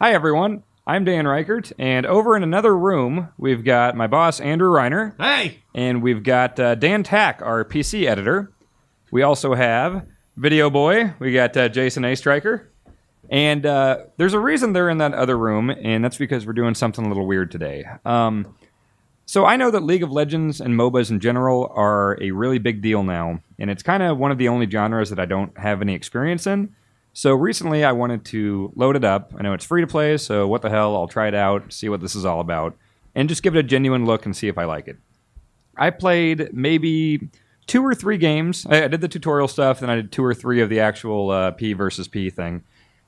Hi, everyone. I'm Dan Ryckert, and over in another room, we've got my boss, Andrew Reiner. Hey! And we've got Dan Tack, our PC editor. We also have Video Boy. We got Jason A. Striker. And there's a reason they're in that other room, and that's because we're doing something a little weird today. So I know that League of Legends and MOBAs in general are a really big deal now, and it's kind of one of the only genres that I don't have any experience in. So recently I wanted to load it up. I know it's free to play, so what the hell, I'll try it out, see what this is all about, and just give it a genuine look and see if I like it. I played maybe 2 or 3 games. I did the tutorial stuff, then I did 2 or 3 of the actual P versus P thing.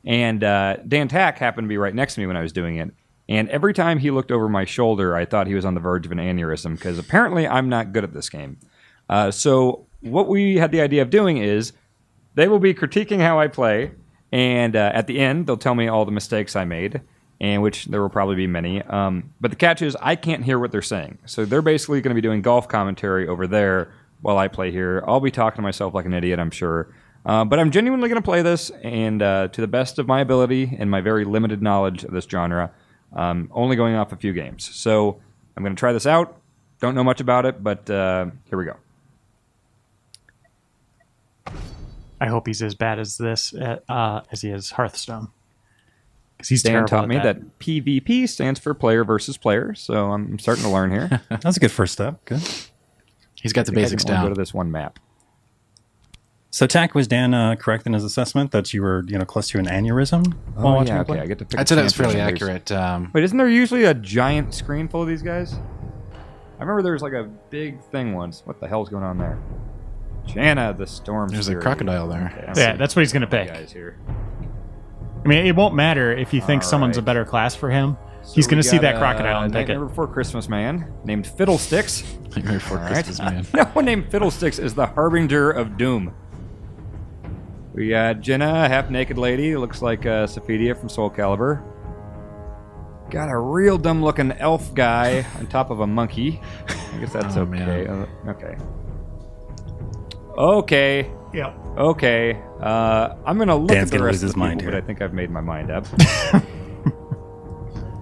And Dan Tack happened to be right next to me when I was doing it. And every time he looked over my shoulder, I thought he was on the verge of an aneurysm, because apparently I'm not good at this game. So what we had the idea of doing is they will be critiquing how I play, and at the end, they'll tell me all the mistakes I made, and which there will probably be many. But the catch is I can't hear what they're saying. So they're basically going to be doing golf commentary over there while I play here. I'll be talking to myself like an idiot, I'm sure. But I'm genuinely going to play this, and to the best of my ability and my very limited knowledge of this genre, only going off a few games. So I'm going to try this out. Don't know much about it, but here we go. I hope he's as bad as this as he is Hearthstone. Because he's Dan terrible taught at me that. PvP stands for player versus player, so I'm starting to learn here. That's a good first step. Good. He's got the I basics can only down. go to this one map. So, Tack, was Dan correct in his assessment that you were, close to an aneurysm while watching yeah, him play? okay. I get to pick. I'd say that was champion. fairly There's- accurate. Wait, isn't there usually a giant screen full of these guys? I remember there was like a big thing once. What the hell's going on there? Janna, the storm. There's a Fury. crocodile there. Okay, I'm Yeah, seeing that's what he's going to the pick. guys here. I mean, it won't matter if he thinks All someone's a right. better class for him. So He's going we to see got, that crocodile and pick it. Nightmare Before Christmas man named Fiddlesticks. Nightmare Before All right. Christmas, man. No one named Fiddlesticks is the harbinger of doom. We got Jenna, half-naked lady, looks like Sephidia from Soul Calibur. Got a real dumb-looking elf guy on top of a monkey. I guess that's Oh, okay. man. Okay. Okay. Yep. Okay. I'm gonna look Dan's at the gonna rest lose of the his mind people, here. but I think I've made my mind up.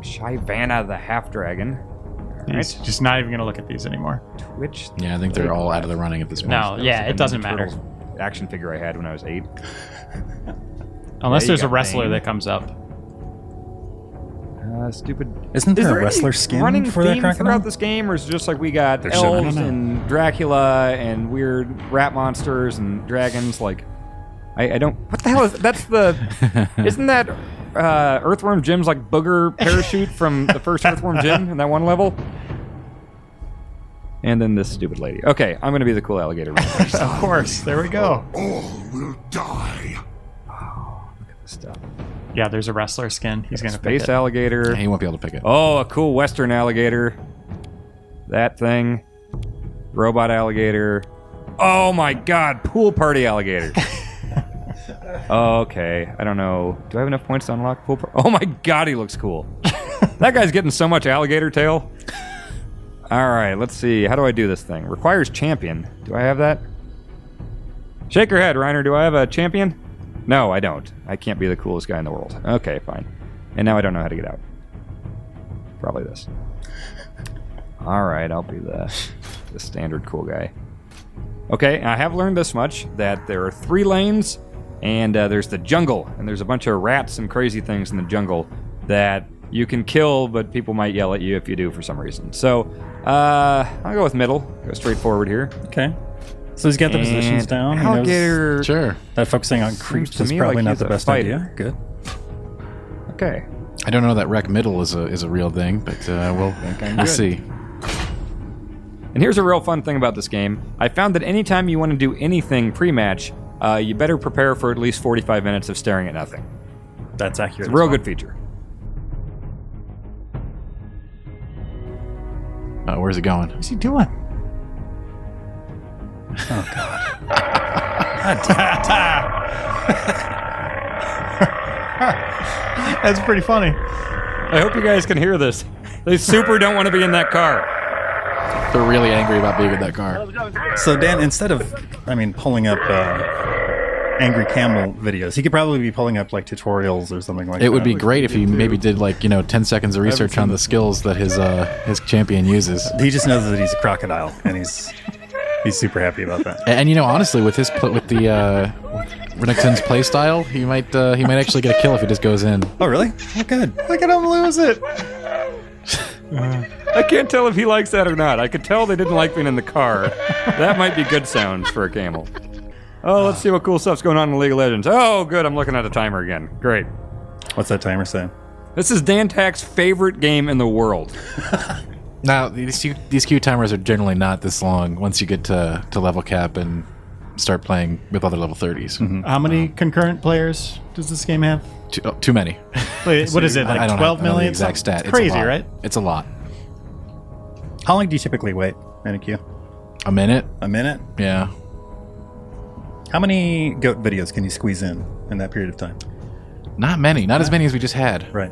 Shyvana the half-dragon. All He's right. just not even going to look at these anymore. Twitch. Yeah, I think they're all out of the running at this point. No, That was yeah, like it a doesn't Ninja matter. Turtles action figure I had when I was 8. Unless you there's a got wrestler Bane. that comes up. Stupid. Isn't Is there there a wrestler any skin running for that theme crocodile? throughout this game, or is it just like we got There should be. I elves don't know. and Dracula and weird rat monsters and dragons? Like, I don't. What the hell is that's the? Isn't that Earthworm Jim's like booger parachute from the first Earthworm Jim in that one level? And then this stupid lady. Okay, I'm gonna be the cool alligator. Of course. There we go. All will die. Stuff. Yeah, there's a wrestler skin. He's going to pick Space it. alligator. He won't be able to pick it. Oh, a cool Western alligator. That thing. Robot alligator. Oh my god, pool party alligator. Okay, I don't know. Do I have enough points to unlock pool party? Oh my god, he looks cool. That guy's getting so much alligator tail. Alright, let's see. How do I do this thing? Requires champion. Do I have that? Shake your head, Reiner. Do I have a champion? No, I don't. I can't be the coolest guy in the world. Okay, fine. And now I don't know how to get out. Probably this. Alright, I'll be the standard cool guy. Okay, I have learned this much, that there are 3 lanes, and there's the jungle, and there's a bunch of rats and crazy things in the jungle that you can kill, but people might yell at you if you do for some reason. So, I'll go with middle. Go straight forward here. Okay. So he's got the positions And down. He knows Alligator. Sure. that focusing on Seems creeps to is me probably like not he's the a best fighter. idea. Good. Okay. I don't know that rec middle is a real thing, but we'll good. see. And here's a real fun thing about this game. I found that anytime you want to do anything pre-match, you better prepare for at least 45 minutes of staring at nothing. That's accurate. It's a real good feature. Where's it going? What's he doing? That's pretty funny. I hope you guys can hear this. They super don't want to be in that car. They're really angry about being in that car. So Dan, instead of, pulling up angry camel videos. He could probably be pulling up like tutorials or something like that. It would be great if he maybe did 10 seconds of research on the skills that his champion uses. He just knows that he's a crocodile, and he's super happy about that. And honestly, with Renekton's play style, he might actually get a kill if he just goes in. Oh, really? Oh, good. Look at him lose it. I can't tell if he likes that or not. I could tell they didn't like being in the car. That might be good sounds for a camel. Oh, let's see what cool stuff's going on in League of Legends. Oh, good. I'm looking at the timer again. Great. What's that timer say? This is Dan Tack's favorite game in the world. Now, these queue timers are generally not this long once you get to level cap and start playing with other level 30s. Mm-hmm. How many concurrent players does this game have? Too many. Wait, what is it, I like don't 12 know the million? exact stat. It's crazy, a lot. right? It's a lot. How long do you typically wait in a queue? A minute? A minute? Yeah. How many GOAT videos can you squeeze in that period of time? Not many. Not as many as we just had. Right.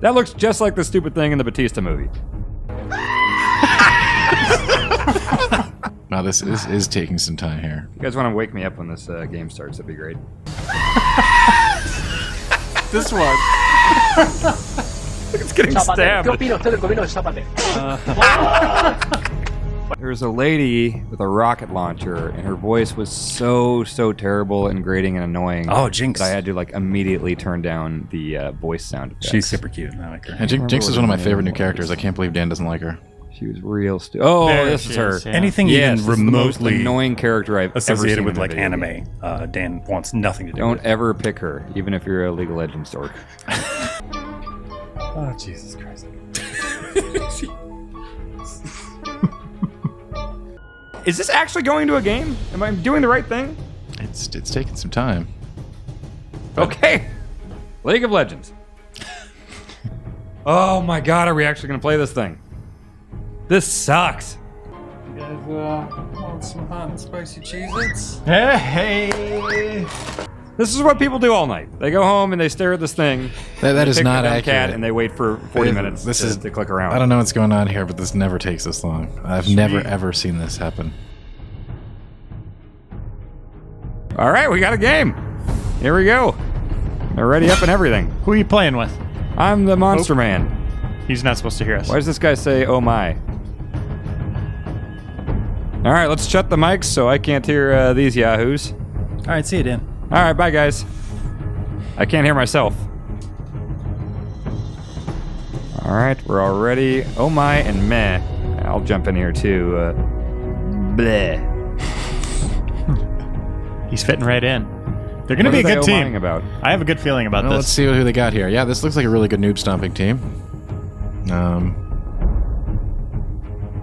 That looks just like the stupid thing in the Batista movie. Wow, this is taking some time here. If you guys want to wake me up when this game starts, that'd be great. This one. It's getting stabbed. There was a lady with a rocket launcher, and her voice was so terrible and grating and annoying. Oh, Jinx. That I had to immediately turn down the voice sound effects. She's super cute. I like her. And Jinx is one of my favorite new characters. I can't believe Dan doesn't like her. She was real stupid. Oh, There this she is her. is, yeah. Anything Yes, even this is the most remotely annoying character I've ever associated seen with in a like video anime, game. Dan wants nothing to do Don't with. ever pick her, even if you're a League of Legends dork. Oh, Jesus Christ. Is this actually going to a game? Am I doing the right thing? It's taking some time. Okay. League of Legends. Oh my god, are we actually going to play this thing? This sucks. You guys want some hot and spicy Cheez-Its? Hey. This is what people do all night. They go home and they stare at this thing. That they is pick not the dumb accurate. cat and they wait for 40 minutes to click around. I don't know what's going on here, but this never takes this long. I've never ever seen this happen. All right, we got a game. Here we go. They're ready up and everything. Who are you playing with? I'm the Monster Man. He's not supposed to hear us. Why does this guy say, oh my? All right, let's shut the mics so I can't hear these yahoos. All right, see you, Dan. All right, bye, guys. I can't hear myself. All right, we're all ready. Oh my and meh. I'll jump in here too. Bleh. He's fitting right in. They're going to What be a are they good team. oh-mying about? I have a good feeling about Well, let's this. see who they got here. Yeah, this looks like a really good noob stomping team.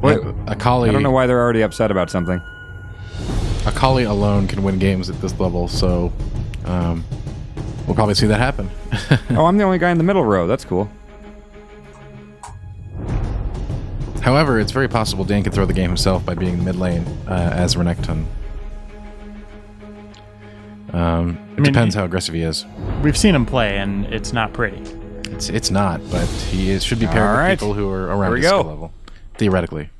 Wait, Akali. I don't know why they're already upset about something. Akali alone can win games at this level, so we'll probably see that happen. Oh, I'm the only guy in the middle row. That's cool. However, it's very possible Dan could throw the game himself by being mid lane as Renekton. It depends how aggressive he is. We've seen him play, and it's not pretty. It's not, but should be paired All right. with people who are around Here we his skill go. level, theoretically.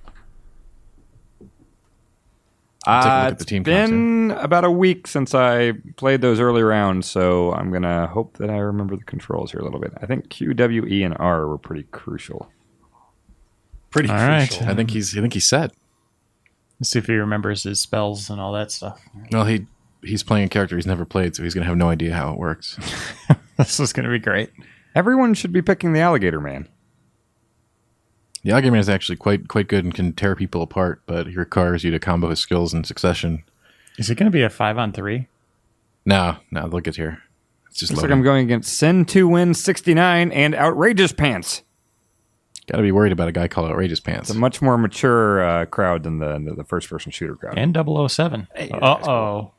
Take a look at the It's team comps been about a week since I played those early rounds, so I'm going to hope that I remember the controls here a little bit. I think Q, W, E, and R were pretty crucial. Pretty All crucial. right. I think he's set. Let's see if he remembers his spells and all that stuff. Well, he's playing a character he's never played, so he's gonna have no idea how it works. This is going to be great. Everyone should be picking the Alligator Man. The Alligator Man is actually quite good and can tear people apart, but he requires you to combo his skills in succession. Is it going to be a 5-on-3? No, look at here. It's just Looks like loading. I'm going against Sin 2 Win 69 and Outrageous Pants. Gotta be worried about a guy called Outrageous Pants. It's a much more mature crowd than the first-person shooter crowd. And 007. Hey, Uh-oh.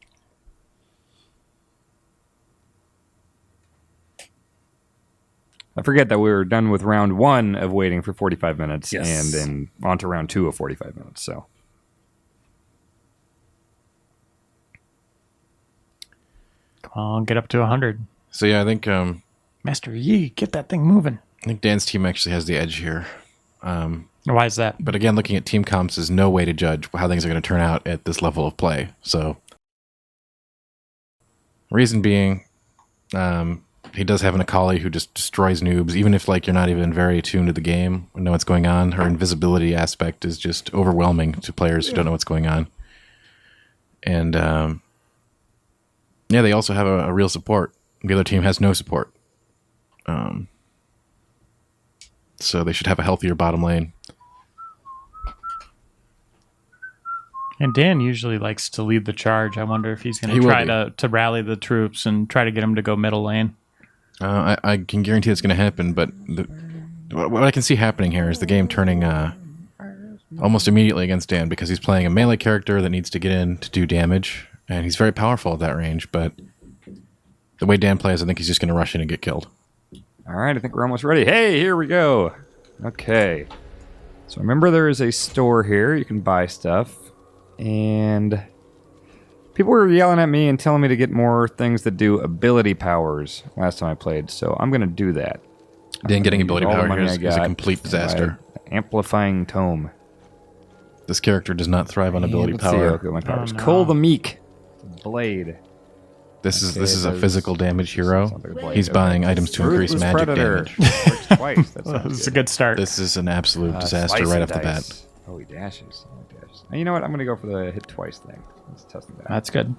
I forget that we were done with round 1 of waiting for 45 minutes Yes. and then on to round 2 of 45 minutes. So Come on, get up to 100. So yeah, I think Master Yi, get that thing moving. Dan's team actually has the edge here. Why is that? But again, looking at team comps is no way to judge how things are going to turn out at this level of play. So, reason being, he does have an Akali who just destroys noobs, even if like you're not even very attuned to the game or know what's going on. Her invisibility aspect is just overwhelming to players who don't know what's going on. And yeah, they also have a real support. The other team has no support. So they should have a healthier bottom lane. And Dan usually likes to lead the charge. I wonder if he's going He to will try be. to rally the troops and try to get them to go middle lane. I can guarantee it's going to happen, but what I can see happening here is the game turning almost immediately against Dan because he's playing a melee character that needs to get in to do damage, and he's very powerful at that range, but the way Dan plays, I think he's just going to rush in and get killed. All right, I think we're almost ready. Hey, here we go. Okay. So remember there is a store here. You can buy stuff. And people were yelling at me and telling me to get more things that do ability powers last time I played. So I'm going to do that. Dan getting ability All the power money here I is a got complete disaster. by Amplifying Tome. This character does not thrive on ability Let's see power. how good my powers. Oh, no. Cole the Meek. Blade. This Okay, is a does- physical damage hero. sounds like a blade. He's buying items to increase Ruthless magic Predator. damage. Works twice. That sounds This is a good. good start. This is an absolute disaster Slice right and off the bat. dice. Oh, he dashes. Oh, he dashes. You know what? I'm going to go for the hit twice thing. Let's test that. That's good.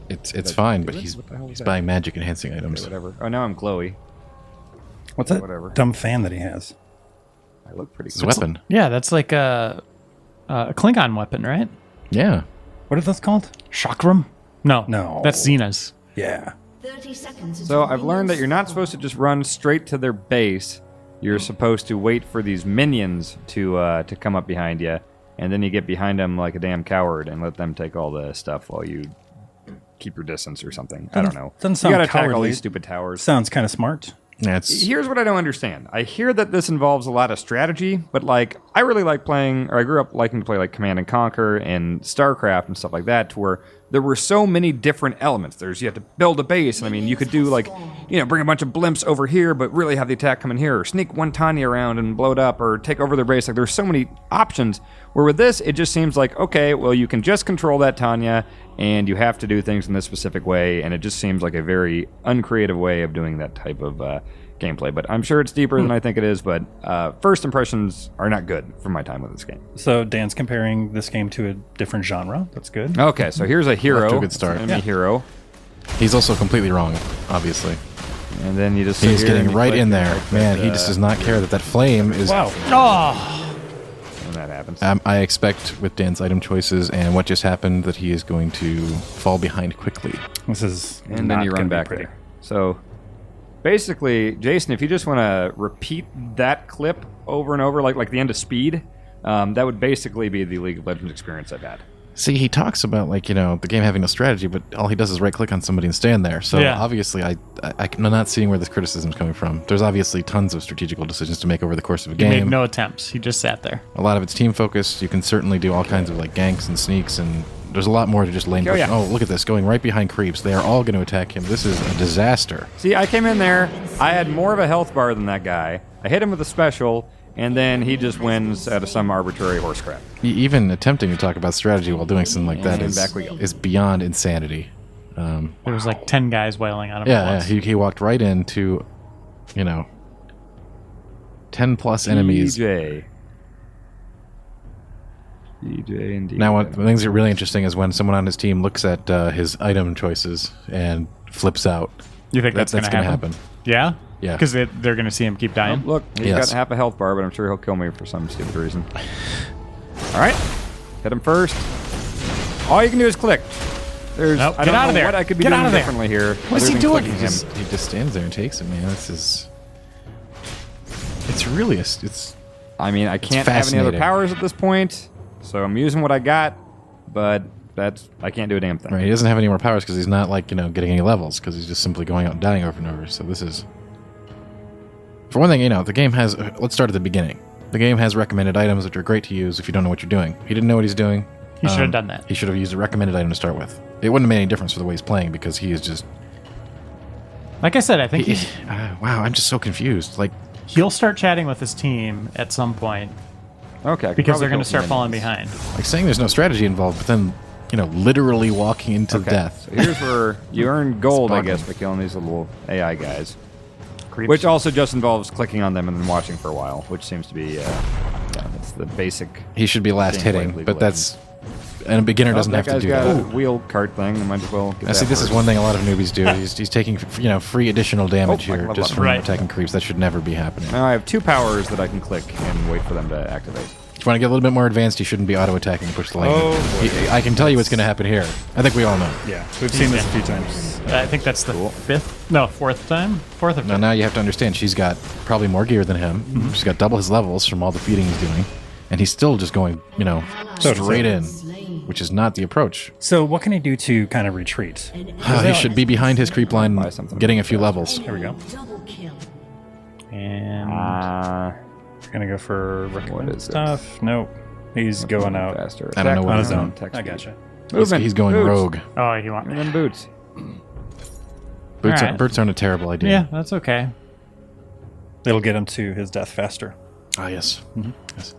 It's fine, but do it? he's What the hell is that? buying magic enhancing Okay, items. whatever. Oh, now I'm glowy. What's that Whatever. dumb fan that he has? I look pretty It's a good. weapon. Yeah, that's like a Klingon weapon, right? Yeah. What are those called? Chakram? No. No. That's Xena's. Yeah. 30 seconds. So I've learned that you're not supposed to just run straight to their base. You're supposed to wait for these minions to come up behind you, and then you get behind them like a damn coward and let them take all the stuff while you keep your distance or something. I don't know. Doesn't You sound gotta attack all cowardly. these stupid towers. Sounds kind of smart. Yeah, it's Here's what I don't understand. I hear that this involves a lot of strategy, but like I really like playing, or I grew up liking to play like Command and Conquer and StarCraft and stuff like that, to where there were so many different elements. You have to build a base, and I mean you could do like, bring a bunch of blimps over here, but really have the attack come in here, or sneak one Tanya around and blow it up, or take over their base. Like there's so many options. Where with this, it just seems like okay, well you can just control that Tanya, and you have to do things in this specific way, and it just seems like a very uncreative way of doing that type of gameplay. But I'm sure it's deeper than I think it is. But first impressions are not good from my time with this game. So Dan's comparing this game to a different genre. That's good. Okay, so here's a hero. Off to a good start. It's an enemy hero, he's also completely wrong, obviously. and then you just sit He's here getting and you right click in and there. like Man, that, he just does not care that flame is. Wow. when that happens. I expect with Dan's item choices and what just happened that he is going to fall behind quickly. This is And then not you gonna run be back pretty. there. So basically, Jason, if you just want to repeat that clip over and over, like the end of Speed, that would basically be the League of Legends experience I've had. See, he talks about the game having no strategy, but all he does is right click on somebody and stand there. So Yeah. obviously, I'm not seeing where this criticism is coming from. There's obviously tons of strategical decisions to make over the course of a He made game. no attempts. He just sat there. A lot of it's team focused. You can certainly do all kinds of ganks and sneaks, and there's a lot more to just lane pushing. yeah. Oh, look at this, going right behind creeps. They are all going to attack him. This is a disaster. See, I came in there, I had more of a health bar than that guy. I hit him with a special, and then he just wins out of some arbitrary horse crap. Even attempting to talk about strategy while doing something like that And is back we go. is beyond insanity. There was like 10 guys wailing on him at Yeah, once. he walked right into, 10 plus enemies. DJ indeed. Now, one of the things that are really interesting is when someone on his team looks at his item choices and flips out. You think that's, That's going to gonna happen? Yeah? Yeah. Because they're going to see him keep dying? Look, he's Yes. got half a health bar, but I'm sure he'll kill me for some stupid reason. All right, hit him first. All you can do is click. There's Nope, I get don't out know of there. what I could be Get doing out of there. differently here. What is other he than doing? clicking him. He just stands there and takes it, man. This is. It's really it's. I mean, I can't have any other fascinating. powers at this point, so I'm using what I got, but I can't do a damn thing. Right, he doesn't have any more powers because he's not getting any levels because he's just simply going out and dying over and over. So this is. For one thing, the game has. Let's start at the beginning. The game has recommended items which are great to use if you don't know what you're doing. He didn't know what he's doing. He should have done that. He should have used a recommended item to start with. It wouldn't have made any difference for the way he's playing because he is just. Like I said, I think he's... Wow, I'm just so confused. He'll start chatting with his team at some point Okay. I could because probably they're going kill to start some falling minions. behind. Like saying there's no strategy involved, but then, literally walking into Okay. death. So here's where you earn gold, I boggling. guess, by killing these little AI guys. Creeps. Which also just involves clicking on them and then watching for a while, which seems to be, that's the basic. He should be last Gameplay hitting, League but of that's... And a beginner doesn't have that to guy's do got that. a wheel cart thing. I might as well get Now, see, that this is first. one thing a lot of newbies do. He's taking, free additional damage Oh, I can here level just up. from Right. attacking creeps. That should never be happening. Now I have 2 powers that I can click and wait for them to activate. If you want to get a little bit more advanced, you shouldn't be auto-attacking and push the lane. Oh, boy. I can tell you what's going to happen here. I think we all know. Yeah, we've seen this a few times. I think that's the fourth time? Fourth or Now, fifth. now you have to understand, she's got probably more gear than him. Mm-hmm. She's got double his levels from all the feeding he's doing. And he's still just going, straight in, which is not the approach. So what can he do to kind of retreat? He should be behind his creep line, Buy something getting a few levels. There we go. And We're gonna go for recommend is it? stuff. Nope. He's going out Faster. I don't know what on his his own. Text I speed. gotcha. He's going Boots. rogue. oh, you want And then boots. Boots, Alright. boots aren't a terrible idea. Yeah, that's okay. It'll get him to his death faster. Ah, yes. Yes.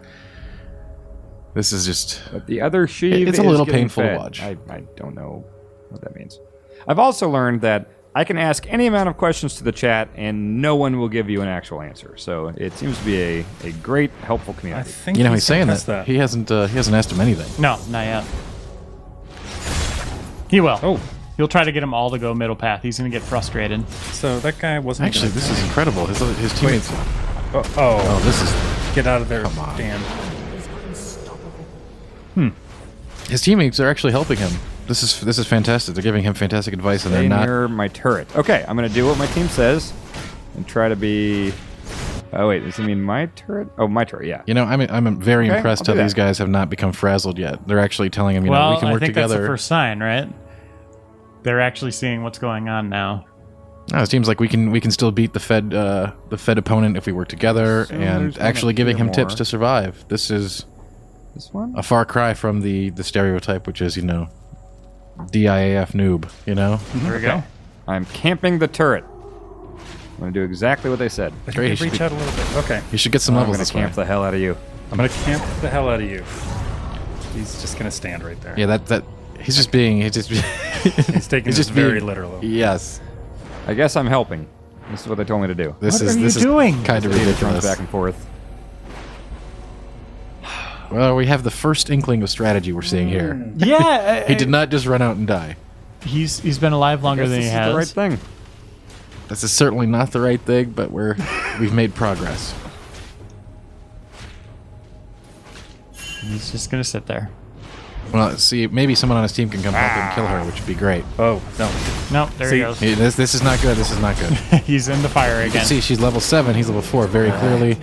This is just... But the other sheave It's a is little getting painful to fed. watch. I don't know what that means. I've also learned that I can ask any amount of questions to the chat and no one will give you an actual answer. So it seems to be a great, helpul I community. think he's gonna saying test that. He hasn't asked him anything. No, not yet. He will. Oh. He'll try to get them all to go middle path. He's going to get frustrated. So that guy wasn't Actually, gonna- this is incredible. His teammates... Oh, this is... get out of there, Come on. Dan. His teammates are actually helping him. This is fantastic. They're giving him fantastic advice, and Stay they're not... near my turret. Okay, I'm going to do what my team says and try to be... Oh, wait, does he mean my turret? Oh, my turret, yeah. I'm very Okay, impressed I'll how do these that. guys have not become frazzled yet. They're actually telling him, well, we can I work think together. that's the first sign, right? They're actually seeing what's going on now. No, it seems like we can still beat the Fed opponent if we work together, So and there's one actually up giving here him tips more. to survive. This is This one? a far cry from the stereotype, which is DIAF noob. There we go. I'm camping the turret. I'm going to do exactly what they said. If Great, you he could should reach be- out a little bit. Okay. You should get some I'm levels going to this way. camp the hell out of you. I'm gonna camp the hell out of you. He's just gonna stand right there. Yeah, that he's just being He's taking he's this just very being- literally. Yes, I guess I'm helping. This is what they told me to do. this What is are you this doing? is kind of He just runs ridiculous. back and forth. Well, we have the first inkling of strategy we're seeing here. Yeah. He did not just run out and die. He's been alive longer Guess than this he is has. the right thing. This is certainly not the right thing, but we've made progress. He's just going to sit there. Well, see, maybe someone on his team can come help him kill her, which would be great. Oh no. Nope, there See, he goes. Hey, this is not good. This is not good. He's in the fire You again. can see she's level 7. He's level 4. Very clearly,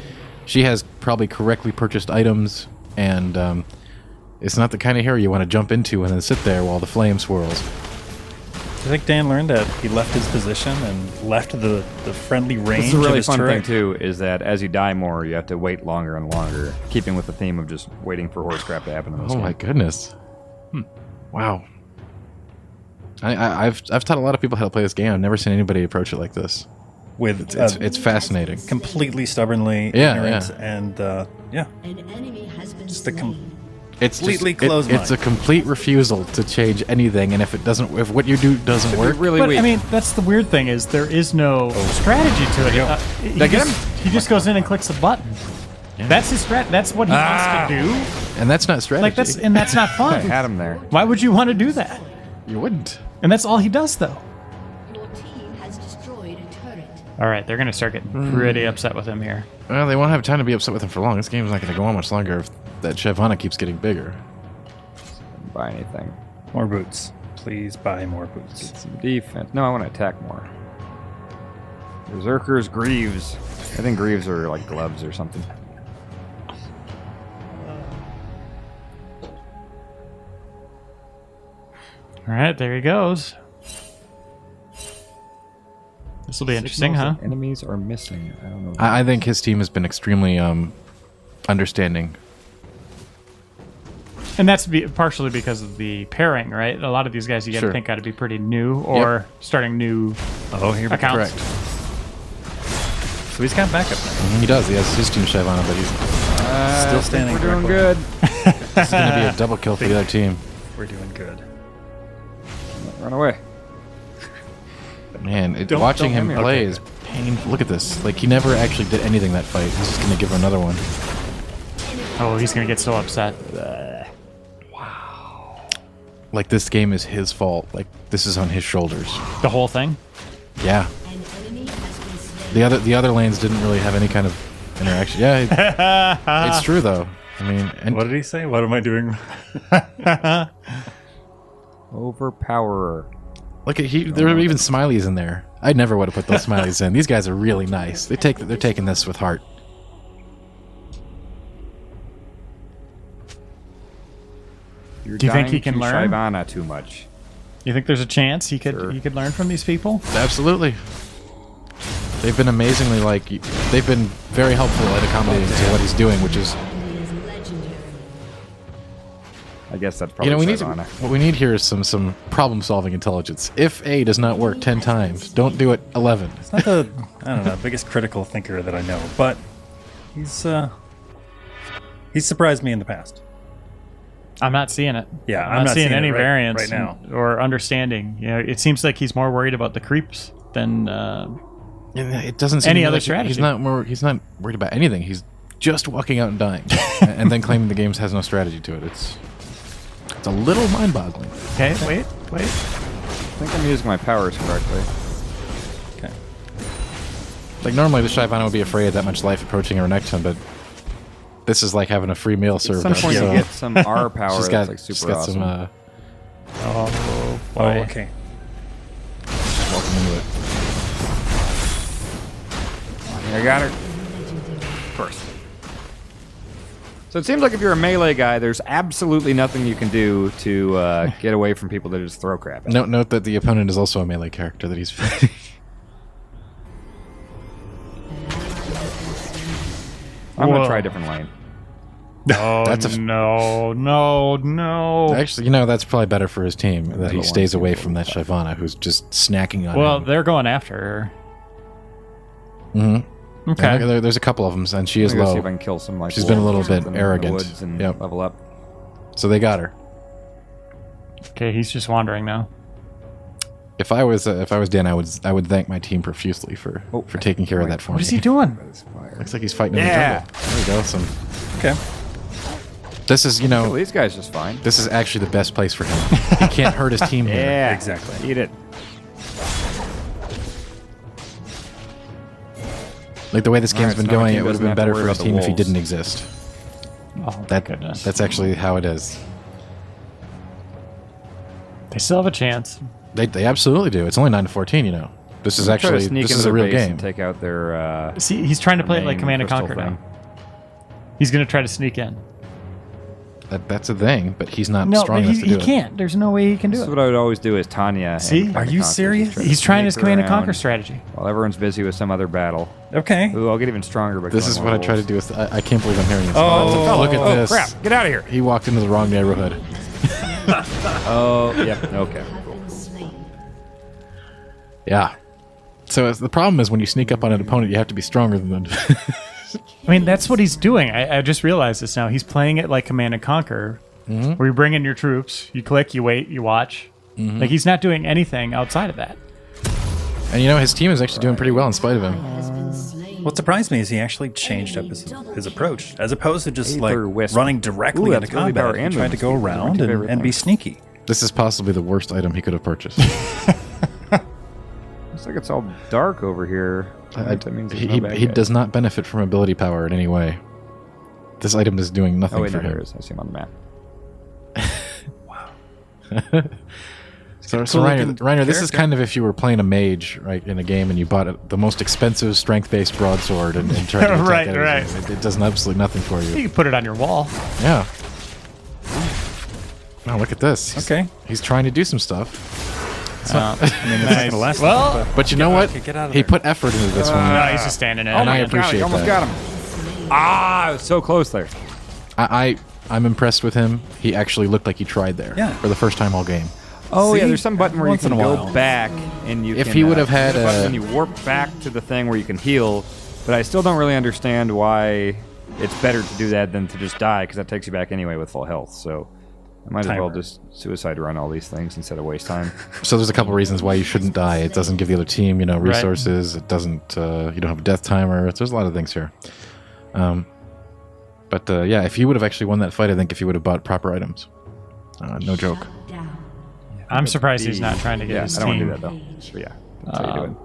she has probably correctly purchased items, and it's not the kind of hero you want to jump into and then sit there while the flame swirls. I think Dan learned that he left his position and left the friendly range This is a of really his fun turret. thing too, is that as you die more, you have to wait longer and longer, keeping with the theme of just waiting for horse crap to happen in this Oh game. my goodness! Wow. I've taught a lot of people how to play this game. I've never seen anybody approach it like this. With It's fascinating. completely stubbornly Yeah, ignorant yeah. and yeah, An enemy has been just a slain. It's completely just, closed It's a mind. complete refusal to change anything, and if what you do doesn't work, Really But weak. I mean, that's the weird thing is there is no strategy to it. He, Did I get he just goes in and clicks a button. That's his strat. That's what he wants to do. and that's not strategy. Like that's not I fun. had him there. Why would you want to do that? you wouldn't. And that's all he does, though. Your team has destroyed a turret. All right, they're gonna start getting pretty upset with him here. Well, they won't have time to be upset with him for long. This game's not going to go on much longer if that Shyvana keeps getting bigger. Buy anything. more boots. Please buy more boots. Some defense. No, I want to attack more. Berserkers, Greaves. I think Greaves are like gloves or something. All right, there he goes. This will be interesting, huh? Signals that enemies are missing. I don't know. I think his team has been extremely understanding. And that's partially because of the pairing, right? A lot of these guys you got to Sure. think got to be pretty new or starting new Oh, here we go. accounts. Correct. So he's got backup now. He does. He has his team Shyvana, but he's Still standing We're doing correctly. good. this is going to be a double kill for the other team. We're doing good. Run away. Man, Don't- watching don't him hit me. play Okay. is painful. Look at this. Like, he never actually did anything that fight. He's just going to give him another one. Oh, he's gonna get so upset. Like, this game is his fault. Like, this is on his shoulders. The whole thing. Yeah. An enemy has been slain. The other lanes didn't really have any kind of interaction. Yeah, it's true, though. I mean, and What did he say? What am I doing? Overpowerer. look at there are even smileys in there. I never would have put those smileys in. These guys are really nice. They're taking this with heart. You're Do you think dying he can to learn? Shyvana too much. You think there's a chance he could Sure. learn from these people? Absolutely. They've been amazingly they've been very helpful at accommodating to what he's doing, which is He is legendary. I guess that's probably we Shyvana. what we need here is some problem solving intelligence. If A does not work 10 times, don't do it 11. He's not the biggest critical thinker that I know, but he's surprised me in the past. I'm not seeing it. Yeah, I'm not seeing any it variance right now. or understanding. You know, it seems like he's more worried about the creeps than It doesn't seem Any to me other like strategy. He's not worried about anything. He's just walking out and dying, and then claiming the game has no strategy to it. It's a little mind-boggling. Okay, wait. I think I'm using my powers correctly. Okay. Like, normally the Shyvana would be afraid of that much life approaching her next to him, but this is like having a free meal At served. some up, point so you get some R power she's that's got, like she's super got awesome. some Oh Oh, boy. okay. welcome into it. I got her. Of course. So it seems like if you're a melee guy, there's absolutely nothing you can do to get away from people that just throw crap at. Note that the opponent is also a melee character that he's fighting. I'm gonna Whoa. try a different lane. Oh, That's a- no. Actually, that's probably better for his team, that he Middle stays one's away gonna from that Shyvana who's just snacking on Well, him. they're going after her. Mm-hmm. Okay. There's a couple of them, and she is I'm gonna see low. if I can kill some like She's been a little wolves or bit something in the arrogant. woods and Yep. level up. So they got her. Okay, he's just wandering now. If I was Dan, I would thank my team profusely for taking care of that for What me. is he doing? Looks like he's fighting in Yeah. the jungle. There we go. Okay. This is Kill these guys just fine. this is actually the best place for him. He can't hurt his team here. Yeah, Exactly. Eat it. Like the way this game's Alright, been so now my going, team it would have doesn't been have to better worry for his about the team if he wolves. didn't exist. Oh, That goodness. that's actually how it is. They still have a chance. They absolutely do. It's only 9-14. This is Try to actually sneak this into is a their real base game. and take out their. See, he's trying to play it like main Command and crystal Conquer thing. now. He's going to try to sneak in. That's a thing, but he's not No, strong but enough to do he it. can't. There's no way he can This do is it. what I would always do is Tanya. and See? Command Are and you Conquer, serious? just try to He's trying sneak his Command and around Conquer strategy. While everyone's busy with some other battle. Okay. Ooh, I'll get even stronger. By This killing is more what I try to wolves. do with. I can't believe I'm hearing this. Oh, look at this! Crap! Get out of here. He walked into the wrong neighborhood. Oh, yep. Okay. Have been slain. Yeah. So the problem is when you sneak up on an opponent, you have to be stronger than them. I mean, that's what he's doing. I just realized this now. He's playing it like Command and Conquer, where you bring in your troops, you click, you wait, you watch. Like, he's not doing anything outside of that. And his team is actually doing pretty well in spite of him. Has been slain. What surprised me is he actually changed up his approach, as opposed to just Aether like Wisp. running directly Ooh, into that's really combat. power He and tried to go movement speed. around Two and favorite be things. sneaky. This is possibly the worst item he could have purchased. Looks like it's all dark over here. That means there's no bad he guys. does not benefit from ability power in any way. This item is doing nothing Oh wait, for no, there him. is. I see him on the map. So Cool looking Reiner, this is character. kind of if you were playing a mage, right, in a game, and you bought the most expensive strength-based broadsword and tried to attack Right, everything. It does absolutely nothing for you. You can put it on your wall. Yeah. Oh, look at this. Okay. He's trying to do some stuff. I mean, it's not gonna last. Well, long, But you know what? get out of He there. put effort into this one. no, he's just standing in. And I Got him. appreciate You almost that. got him. Ah, I was so close there. I'm impressed with him. He actually looked like he tried there Yeah. for the first time all game. Oh See? yeah, there's some button where you Once in can a go while. back and you. If can, he would have had there's a button a- and you warp back to the thing where you can heal, but But I still don't really understand why it's better to do that than to just die, because that takes you back anyway with full health. So I might as well just suicide run all these things instead of waste time. So there's a couple reasons why you shouldn't die. It doesn't give the other team, resources. It doesn't. You don't have a death timer. There's a lot of things here. But yeah, if you would have actually won that fight, I think if you would have bought proper items, no joke. Down. I'm surprised he's not trying to get his I don't want to team do that though. But yeah, that's how you do it.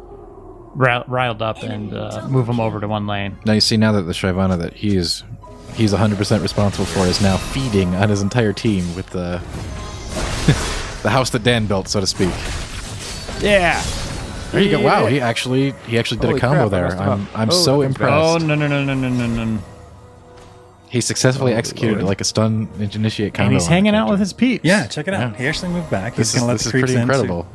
riled up and move him over to one lane. Now you see now that the Shyvana that he's 100% responsible for is now feeding on his entire team with the the house that Dan built, so to speak. Yeah. There you go. Wow, he actually did Holy a combo crap, I there. messed him up. I'm Oh, so thanks, impressed. Oh, no. He successfully executed like a stun initiate combo. And he's on hanging the out with his peeps. Yeah, check it out. Yeah. He actually moved back. This He's going to let is the creeps pretty in. incredible.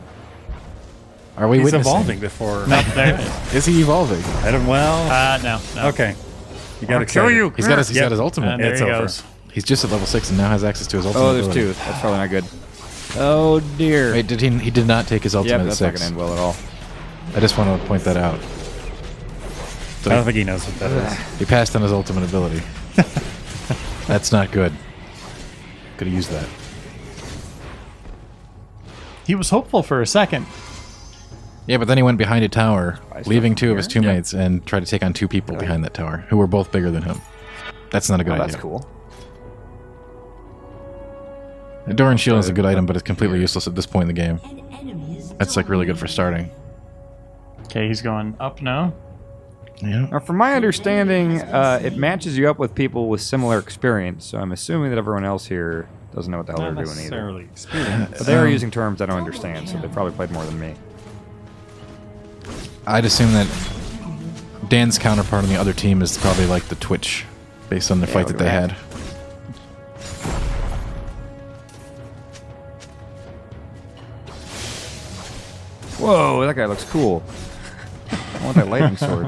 Are we He's witnessing? evolving before. Nope, there it is. Is he evolving? I don't, well, No. okay. You got to kill you. He's got his ultimate. And there It's he over. goes. He's just at level 6 and now has access to his ultimate. Oh, there's ability. two. That's probably not good. Oh dear. Wait, did he did not take his ultimate Yep, at that's not 6. gonna end well at all. I just want to point that out. I don't think he knows what that is. He passed on his ultimate ability. That's not good. Could have used that. He was hopeful for a second. Yeah, but then he went behind a tower, I leaving still 2 of his here? teammates, and tried to take on 2 people behind that tower, who were both bigger than him. That's not a good Oh, idea. that's cool. Doran Shield is a good item, but it's completely useless at this point in the game. An enemy is That's like really good for starting. Okay, he's going up now. Yeah. Now, from my understanding, it matches you up with people with similar experience. So I'm assuming that everyone else here doesn't know what the hell Not they're doing either. necessarily experience. But they are using terms I don't understand, so they probably played more than me. I'd assume that Dan's counterpart on the other team is probably like the Twitch, based on the fight look that they at had. Whoa, that guy looks cool. I want that lightning sword.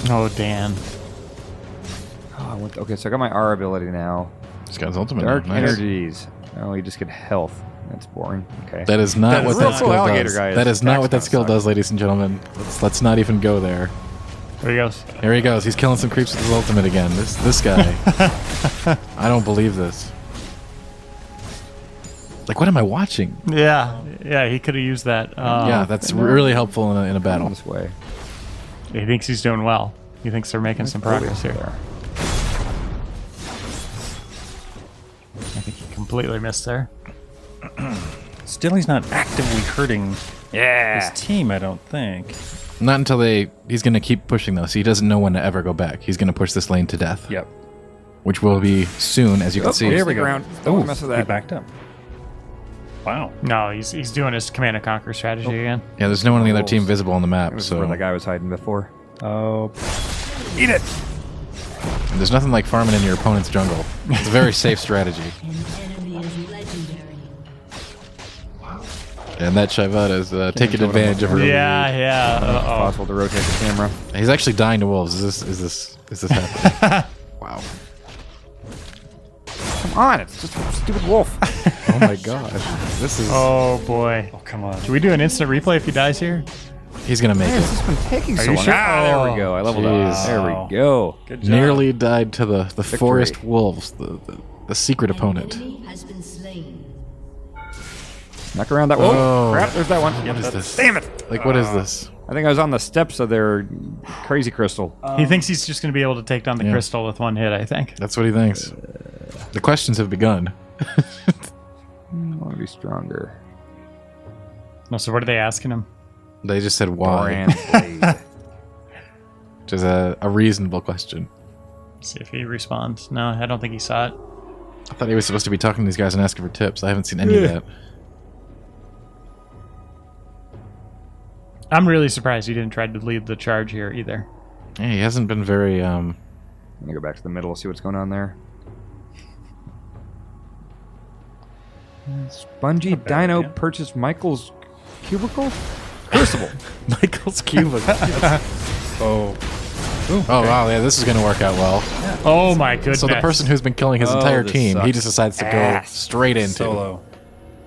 Oh, Dan. Okay, so I got my R ability now. He's got his ultimate. Dark Nice. energies. Oh, you just get health. That's boring. Okay. That is not That what is that not- skill Real cool alligator does. guy is That is not attacks what that kinda skill suck. does, ladies and gentlemen. Let's not even go there. There he goes. Here he goes. He's killing some creeps with his ultimate again. This guy. I don't believe this. Like, what am I watching? Yeah, he could have used that. Yeah, that's really helpful in a battle. This way. He thinks he's doing well. He thinks they're making some progress here. There. I think he completely missed there. Still, he's not actively hurting Yeah. his team, I don't think. Not until he's going to keep pushing, though, so he doesn't know when to ever go back. He's going to push this lane to death. Yep. Which will be soon, as you can see. Here we go. Don't mess with He that. backed up. Wow. No, he's doing his command and conquer strategy again. Yeah, there's no one on the other team visible on the map, This is so where the guy was hiding before. Oh, Eat it. there's nothing like farming in your opponent's jungle. It's a very safe strategy. an enemy is legendary. And that Shyvana is taking advantage of her. Yeah. It's Uh-oh. possible to rotate the camera. He's actually dying to wolves. Is this happening? Wow. Come on, it's just a stupid wolf. Oh my god. This is. Oh, boy. oh, come on. Should we do an instant replay if he dies here? He's gonna make Man, it's it. just been taking so you long. sure? There Oh, we go. I leveled jeez. up. There we go. Good job. Nearly died to the forest wolves, the secret opponent. An enemy has been slain. Knock around that. Oh. Oh, crap! There's that one. What is this? Damn it! Like, what is this? I think I was on the steps of their crazy crystal. He thinks he's just going to be able to take down the Yeah. crystal with one hit, I think. That's what he thinks. The questions have begun. I want to be stronger. No, so what are they asking him? They just said why, Brand blade. which is a reasonable question. See if he responds. No, I don't think he saw it. I thought he was supposed to be talking to these guys and asking for tips. I haven't seen any of that. I'm really surprised he didn't try to lead the charge here either. Yeah, he hasn't been very. Let me go back to the middle, see what's going on there. Spongy Dino idea. purchased Michael's cubicle? Crucible. Michael's Cuba. Oh. Oh wow, yeah, this is gonna work out well. Oh my goodness. So the person who's been killing his Oh, entire this team, he sucks just decides to go ass. straight into. Solo.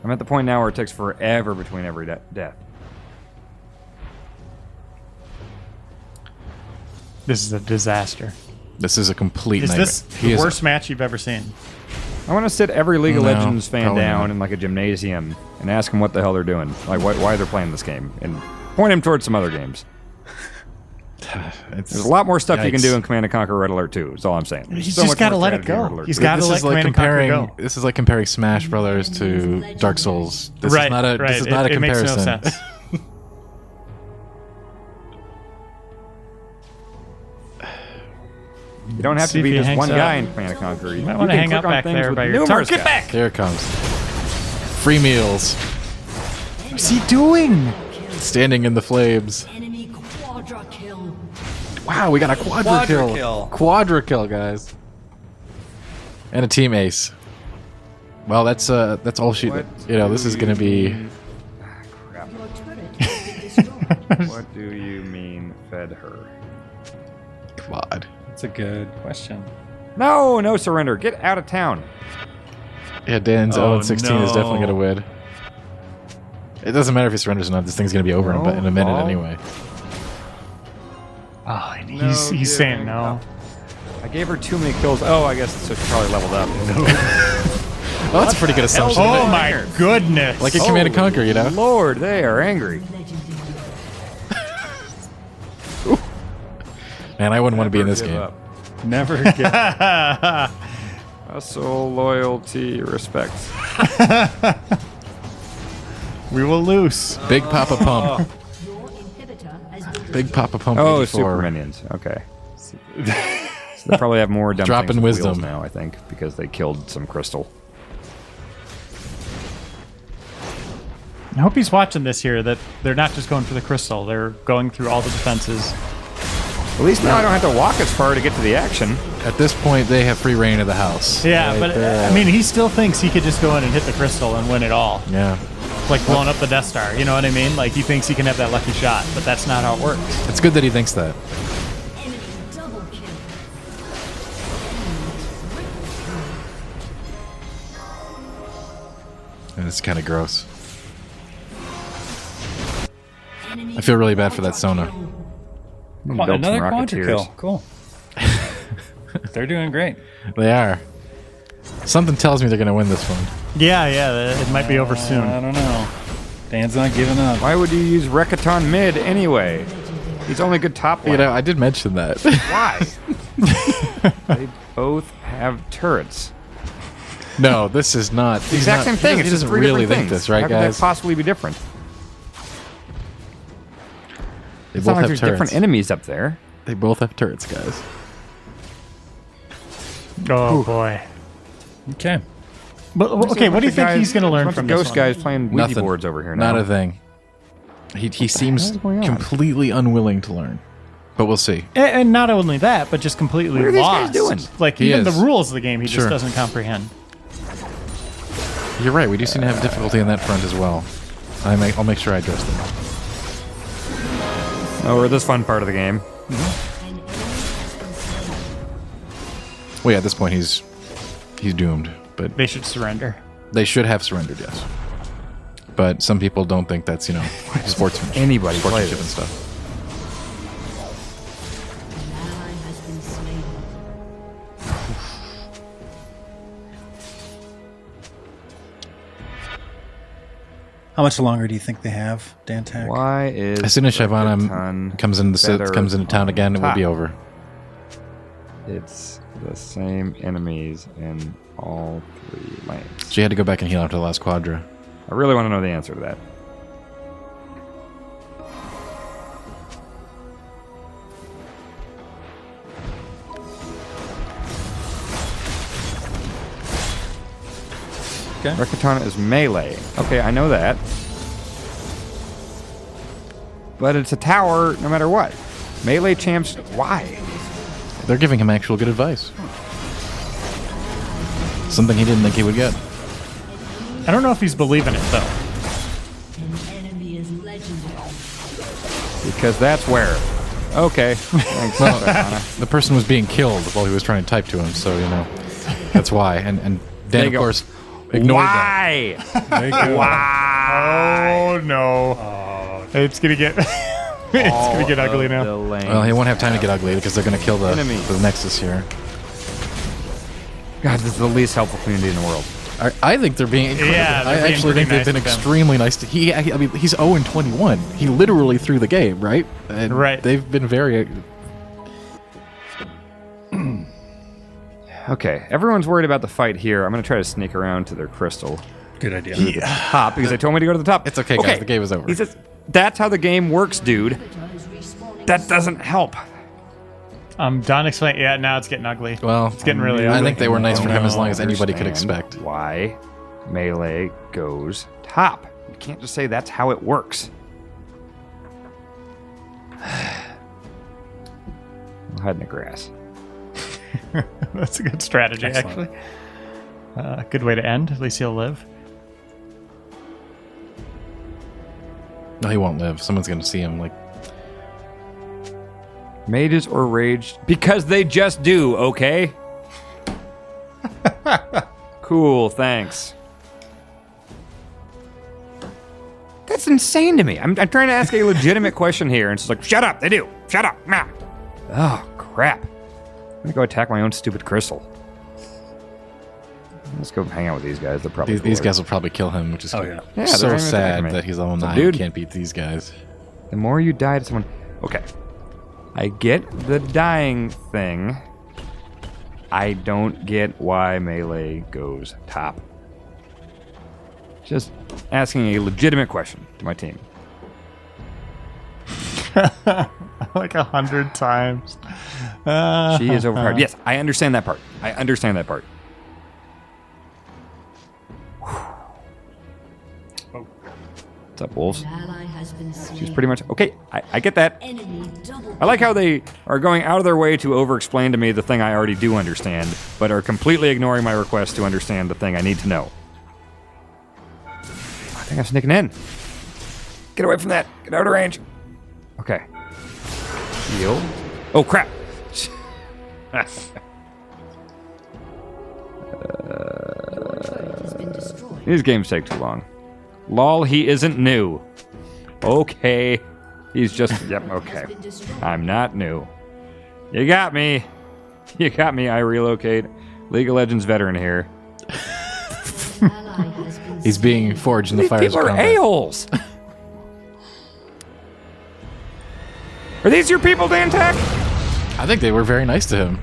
I'm at the point now where it takes forever between every death. This is a disaster. This is a complete Is nightmare. this the worst match you've ever seen? I want to sit every League of No, Legends fan probably down not. in like a gymnasium and ask them what the hell they're doing, like why they're playing this game, and point them towards some other games. There's a lot more stuff you can do in Command & Conquer Red Alert 2. Is all I'm saying. There's He's so just much got to more let it strategy in Red go. Alert He's 2. got to This let is like Command & Conquer go. This is like comparing Smash Brothers to Dark Souls. This Right, is not a. right. This is not a It makes comparison. no sense. You don't have See to if be he just hangs one up. guy in Command & Conquer. You might want to can hang click up on back things there with by your numerous Get guys. Here it comes. Free meals. What's he doing? Standing in the flames. Enemy quadra kill. Wow, we got a quadra kill. Quadra kill, guys. And a team ace. Well, that's all she. What This is gonna be. Your turret has been destroyed. What do you mean fed her? Quad. That's a good question. No surrender. Get out of town. Yeah, Dan's Oh, 0-16 is definitely gonna win. It doesn't matter if he surrenders or not. This thing's gonna be over in a minute ball. anyway. Oh, and No he's saying giving no. up. I gave her too many kills. Oh, I guess so she probably leveled up. Well, that's a pretty good assumption. Oh my goodness! Like in Command & Conquer, you know? Lord, they are angry. Man, I wouldn't want to be in this Give game. up. Never get. Hustle, loyalty, respect. we will lose. Big Papa Pump. Your inhibitor has been Big Papa Pump. Oh, 84. super minions. Okay. So they probably have more dumb Dropping things with wheels wisdom. now, I think, because they killed some crystal. I hope he's watching this here. That they're not just going for the crystal; they're going through all the defenses. At least now I don't have to walk as far to get to the action. At this point, they have free reign of the house. Yeah, Right but there. I mean, he still thinks he could just go in and hit the crystal and win it all, Yeah. like blowing up the Death Star. You know what I mean? Like he thinks he can have that lucky shot, but that's not how it works. It's good that he thinks that. enemy double kill. And it's kind of gross. Enemy I feel really bad for that Sona. Build some Another quadra Rocketeers. kill. Cool. They're doing great. They are. Something tells me they're going to win this one. Yeah, it might be over I soon. don't know. Dan's not giving up. Why would you use Rekaton mid anyway? He's only good top line. You know, I did mention that. Why? They both have turrets. No, this is not. The exact same thing. He It's just doesn't three really different think things. this, right, How could guys? that possibly be different? They It's both not like have there's turrets. different enemies up there. They both have turrets, guys. Oh boy. Okay. But okay, what do you think he's going to learn bunch from of this ghost one? guys playing Ouija Nothing. boards over here now? Not a thing. He seems hell is going on? completely unwilling to learn. But we'll see. And not only that, but just completely What are these lost. guys doing? Like He even is. the rules of the game, he Sure. just doesn't comprehend. You're right. We do seem to have difficulty on that front as well. I'll make sure I address them. Oh, we're this fun part of the game. An enemy has been slain. Well, yeah, at this point he's doomed. But They should surrender. they should have surrendered, yes. But some people don't think that's sportsmanship. Anybody play sportsmanship and this? stuff. An ally has been slain. How much longer do you think they have, Dan Tack? Why is As soon as Rekaton Shyvana comes into town again, it will be over. It's the same enemies in all three lanes. She had to go back and heal after the last quadra. I really want to know the answer to that. Okay. Rekaton is melee. Okay, I know that. But it's a tower no matter what. Melee champs, why? They're giving him actual good advice. Something he didn't think he would get. I don't know if he's believing it though. An enemy is legendary. Because that's where. Okay. Thanks, Rekaton. The person was being killed while he was trying to type to him, so that's why. And There Dan, you of go. course, Ignore that. Why? Why? Oh no! It's gonna get it's gonna get ugly now. Well, he won't have time to get ugly because they're going to kill the Nexus here. God, this is the least helpful community in the world. I think they're being incredible. Yeah, they're I being actually pretty think they've nice been with them. extremely nice to I mean, he's 0-21. He literally threw the game, right? And Right. They've been very... Okay, everyone's worried about the fight here. I'm going to try to sneak around to their crystal. Good idea. Top, because they told me to go to the top. It's okay, guys. The game is over. He says, that's how the game works, dude. That doesn't help. I'm done explaining. Yeah, now it's getting ugly. Well, It's getting really I ugly. think they were nice for him as long as I anybody could understand expect. Why melee goes top. You can't just say that's how it works. I'll hide in the grass. That's a good strategy, Excellent. actually. Good way to end. At least he'll live. No, he won't live. Someone's going to see him. Like, Mages or raged? Because they just do, okay? Cool, thanks. That's insane to me. I'm trying to ask a legitimate question here, and it's like, shut up, they do. Shut up. Nah. Oh, crap. I'm gonna go attack my own stupid crystal. Let's go hang out with these guys. They're probably these cooler. guys will probably kill him, which is Oh, yeah. Yeah, so they're sad attacking me. that he's all So, nine. dude- Can't beat these guys. The more you die to someone... Okay. I get the dying thing. I don't get why melee goes top. Just asking a legitimate question to my team. Like 100 times. She is overpowered. Yes, I understand that part. I understand that part. What's up, wolves? An ally has been slain. She's pretty much... Okay, I get that. Enemy double. I like how they are going out of their way to over-explain to me the thing I already do understand, but are completely ignoring my request to understand the thing I need to know. I think I'm sneaking in. Get away from that. Get out of range. Okay. Heal. Oh, crap. Has been destroyed. These games take too long. Lol, he isn't new. Okay. He's just... Yep, okay. Been destroyed. I'm not new. You got me. You got me, I relocate. League of Legends veteran here. Ally has been He's being forged in the These fires people of are combat. a-holes. Are these your people, Dan Tack? I think they were very nice to him.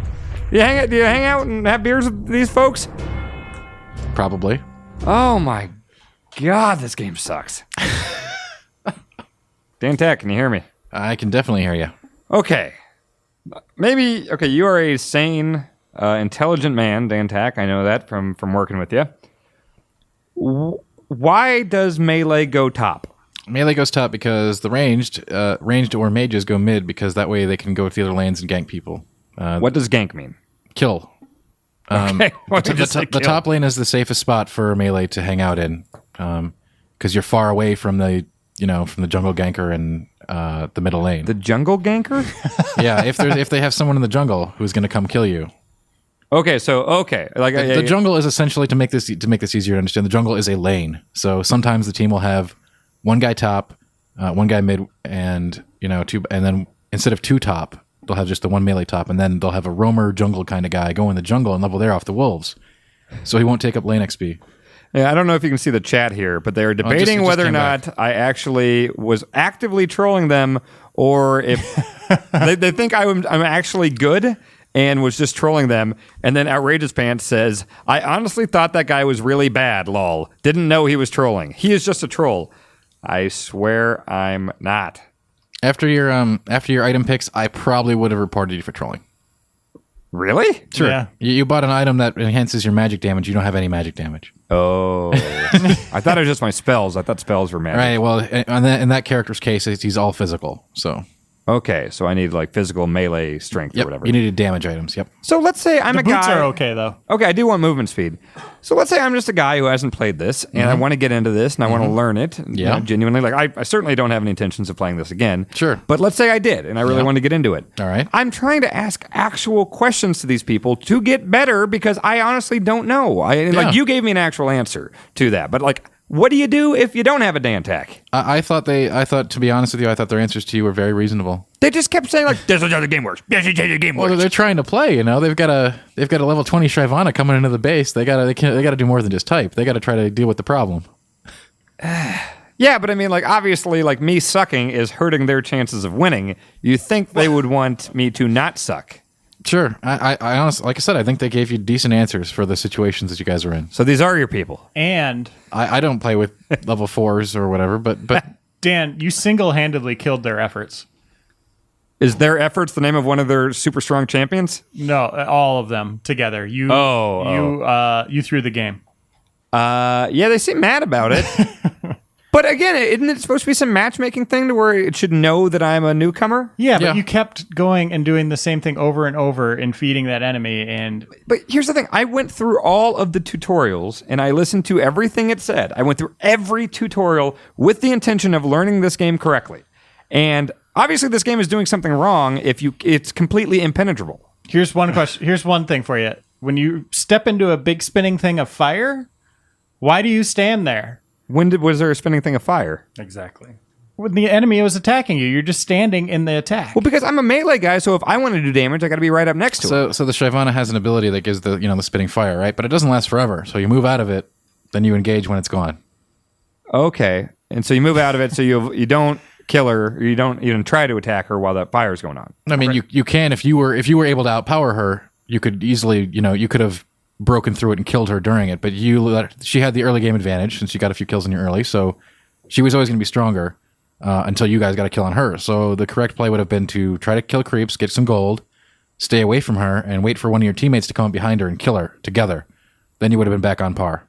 Do you hang out and have beers with these folks? Probably. Oh my god, this game sucks. Dan Tack, can you hear me? I can definitely hear you. Okay. Maybe, okay, you are a sane, intelligent man, Dan Tack. I know that from working with you. Why does melee go top? Melee goes top because the ranged or mages go mid because that way they can go to the other lanes and gank people. What does gank mean? Kill. Okay. Why don't you The, just say the kill? top lane is the safest spot for melee to hang out in because you're far away from the jungle ganker and the middle lane. The jungle ganker? Yeah, if they have someone in the jungle who's going to come kill you. Okay, so like The jungle is essentially to make this easier to understand. The jungle is a lane, so sometimes the team will have one guy top, one guy mid, and two, and then instead of two top, they'll have just the one melee top, and then they'll have a roamer jungle kind of guy go in the jungle and level there off the wolves, so he won't take up lane XP. Yeah, I don't know if you can see the chat here, but they're debating just whether or came not I actually was actively trolling them, or if they think I'm actually good and was just trolling them. And then Outrageous Pants says, "I honestly thought that guy was really bad. Lol, didn't know he was trolling. He is just a troll. I swear I'm not." After your item picks, I probably would have reported you for trolling. Really? Sure. Yeah. You bought an item that enhances your magic damage. You don't have any magic damage. Oh, I thought it was just my spells. I thought spells were magic. Right. Well, in that character's case, he's all physical. So Okay, so I need like physical melee strength or Yep. whatever. You needed damage items. Yep. So let's say I'm The a boots guy. are okay though. Okay, I do want movement speed. So let's say I'm just a guy who hasn't played this, and I want to get into this, and I want to learn it. Yeah. Genuinely. Like I certainly don't have any intentions of playing this again. Sure. But let's say I did, and I really want to get into it. All right. I'm trying to ask actual questions to these people to get better because I honestly don't know. Like you gave me an actual answer to that, but like, what do you do if you don't have a Dan Tack? I thought, to be honest with you, I thought their answers to you were very reasonable. They just kept saying like, "This is how the game works. This is how the game Well, works." they're trying to play. You know, they've got a level 20 Shyvana coming into the base. They got to do more than just type. They got to try to deal with the problem. Yeah, but I mean, like, obviously, like, me sucking is hurting their chances of winning. You think they would want me to not suck. Sure. I honestly, like I said, I think they gave you decent answers for the situations that you guys are in. So these are your people. And I don't play with level 4s or whatever, but Dan, you single-handedly killed their efforts. Is their efforts the name of one of their super strong champions? No, all of them together. You threw the game. Yeah, they seem mad about it. But again, isn't it supposed to be some matchmaking thing to where it should know that I'm a newcomer? Yeah, Yeah. but you kept going and doing the same thing over and over and feeding that enemy. And But here's the thing. I went through all of the tutorials and I listened to everything it said. I went through every tutorial with the intention of learning this game correctly. And obviously this game is doing something wrong if it's completely impenetrable. here's one question. Here's one thing for you. When you step into a big spinning thing of fire, why do you stand there? Was there a spinning thing of fire? Exactly. When the enemy was attacking you, you're just standing in the attack. Well, because I'm a melee guy, so if I want to do damage, I got to be right up next to it. so the Shyvana has an ability that gives the spitting fire, right? But it doesn't last forever. So you move out of it, then you engage when it's gone. Okay, and so you move out of it, so you don't kill her, or you don't even try to attack her while that fire's going on. I mean, you can if you were able to outpower her, you could easily, you could have broken through it and killed her during it, but she had the early game advantage since you got a few kills in you early, so she was always going to be stronger until you guys got a kill on her. So the correct play would have been to try to kill creeps, get some gold, stay away from her, and wait for one of your teammates to come up behind her and kill her together. Then you would have been back on par.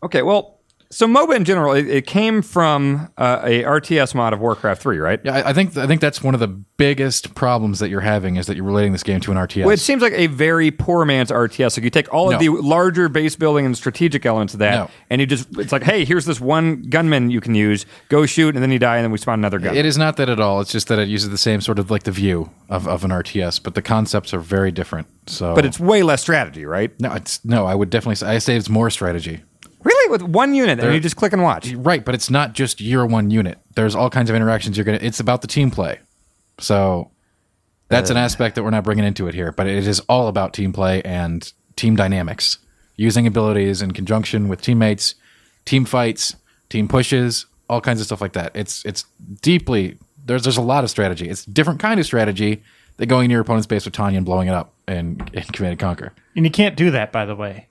Okay, well, so MOBA in general, it came from a RTS mod of Warcraft 3, right? Yeah, I think that's one of the biggest problems that you're having is that you're relating this game to an RTS. Well, it seems like a very poor man's RTS. Like you take all of the larger base building and strategic elements of that, and it's like, hey, here's this one gunman you can use, go shoot, and then you die, and then we spawn another gun. It is not that at all. It's just that it uses the same sort of like the view of an RTS, but the concepts are very different. So, but it's way less strategy, right? No, I would definitely say it's more strategy. Really? With one unit, and you just click and watch? Right, but it's not just your one unit. There's all kinds of interactions it's about the team play. So that's an aspect that we're not bringing into it here, but it is all about team play and team dynamics. Using abilities in conjunction with teammates, team fights, team pushes, all kinds of stuff like that. It's deeply, there's a lot of strategy. It's a different kind of strategy than going into your opponent's base with Tanya and blowing it up in Command & Conquer. And you can't do that, by the way.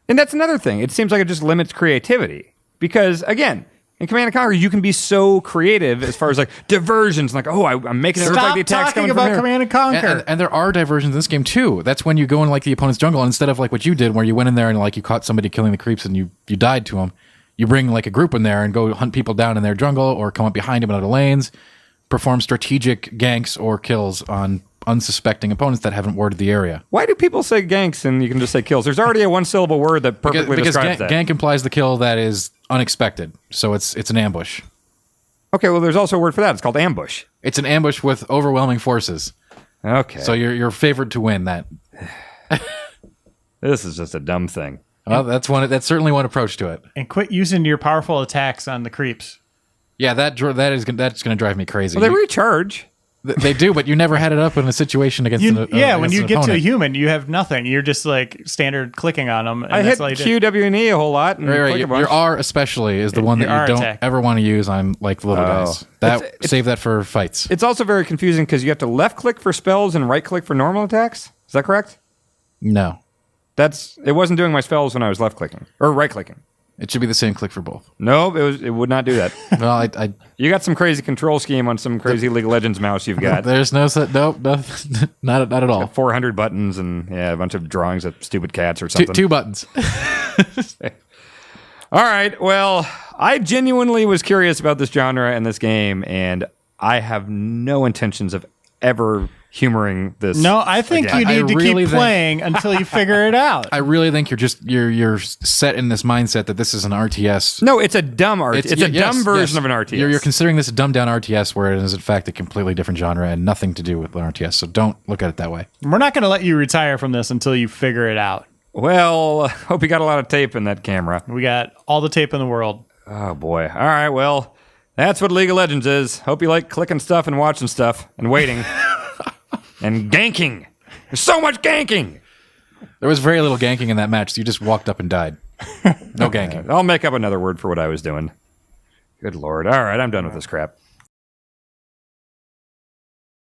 And that's another thing. It seems like it just limits creativity. Because, again, in Command & Conquer, you can be so creative as far as, like, diversions. Like, I'm making it look like the attack's coming from here. Command & Conquer. And there are diversions in this game, too. That's when you go in, like, the opponent's jungle, and instead of, like, what you did, where you went in there and, like, you caught somebody killing the creeps and you died to them, you bring, like, a group in there and go hunt people down in their jungle or come up behind them in other lanes, perform strategic ganks or kills on unsuspecting opponents that haven't warded the area. Why do people say ganks and you can just say kills? There's already a one-syllable word that perfectly describes that. Gank implies the kill that is unexpected, so it's an ambush. Okay, well, there's also a word for that. It's called ambush. It's an ambush with overwhelming forces. Okay. So you're favored to win that. This is just a dumb thing. Well, that's certainly one approach to it. And quit using your powerful attacks on the creeps. Yeah, that's going to drive me crazy. Well, they recharge. They do, but you never had it up in a situation against When against you an get to a opponent. human, you have nothing. You're just like standard clicking on them. And I hit that's all you do. Q, W, and E a whole lot. And Right, click a your bunch. R especially is the one that Your you R don't attack. ever want to use on like little guys. Save that for fights. It's also very confusing because you have to left-click for spells and right-click for normal attacks. Is that correct? No, It wasn't doing my spells when I was left-clicking. Or right-clicking. it should be the same click for both. No, it would not do that. Well, You got some crazy control scheme on some crazy League of Legends mouse you've got. there's no not at all. 400 buttons and a bunch of drawings of stupid cats or something. Two buttons. All right. Well, I genuinely was curious about this genre and this game, and I have no intentions of ever humoring this. No, I think again. you need to really keep think- playing until you figure it out. I really think you're set in this mindset that this is an RTS. No, it's a dumb RTS. It's a yes, dumb version yes. of an RTS. You're considering this a dumbed down RTS where it is in fact a completely different genre and nothing to do with an RTS. So don't look at it that way. We're not going to let you retire from this until you figure it out. Well, hope you got a lot of tape in that camera. We got all the tape in the world. Oh boy. All right, well, that's what League of Legends is. Hope you like clicking stuff and watching stuff and waiting. And ganking. There's so much ganking. There was very little ganking in that match. So you just walked up and died. No ganking. I'll make up another word for what I was doing. Good Lord. All right, I'm done with this crap.